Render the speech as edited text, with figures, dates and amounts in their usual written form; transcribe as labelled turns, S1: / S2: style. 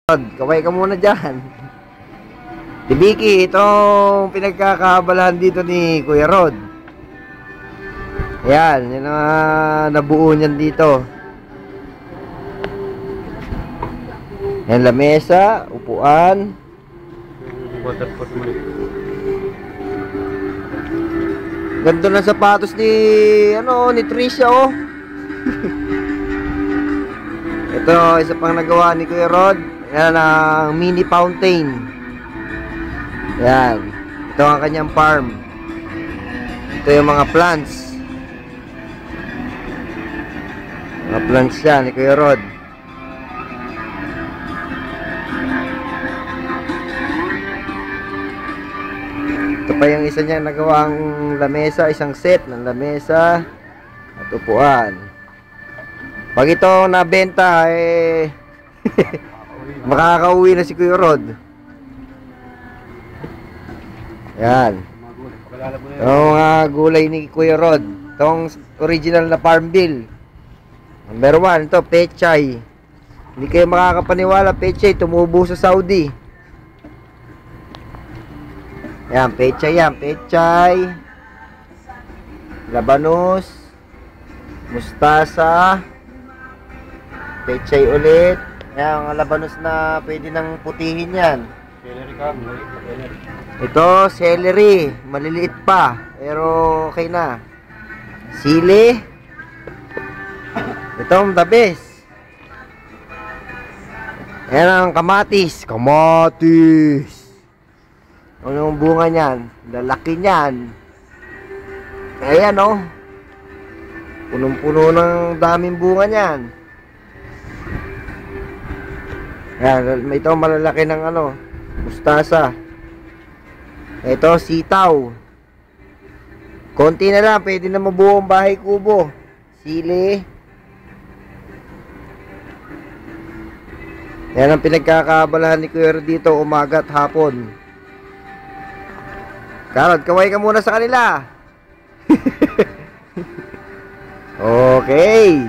S1: Kaway ka muna dyan. Si Vicky, itong pinagkakabalahan dito ni Kuya Rod. Ayan, yun ang nabuo niyan dito. Ayan, lamesa, upuan. Ganda ng sapatos ni Tricia, oh. Ito, isa pang nagawa ni Kuya Rod. Yan ang mini fountain. Yan. Ito ang kanyang farm. Ito yung mga plants. Mga plants yan ni Kuya Rod. Ito pa yung isa niya nagawang lamesa. Isang set ng lamesa at upuan. Pag ito nabenta, makakauwi na si Kuya Rod. Yan. Itong mga gulay ni Kuya Rod. Itong original na farm bill. Number 1, ito, pechay. Hindi kayo makakapaniwala, pechay, tumubo sa Saudi. Yan, pechay yan. Pechay. Labanos. Mustasa. Pechay ulit. Yan, ang labanos na pwede nang putihin yan. Ito, celery. Maliliit pa. Pero okay na. Sili. Itong the best. Yan ang kamatis. Kamatis. Ano yung bunga niyan? Lalaki niyan. Ayan, oh. Punong-puno ng daming bunga niyan. Yan, ito malalaki ng mustasa. Ito, sitaw. Konti na lang, pwede na mabuo ang bahay kubo. Sili. Yan ang pinagkakabalahan ni Kuya dito, umaga at hapon. Karod, kaway ka muna sa kanila. Okay.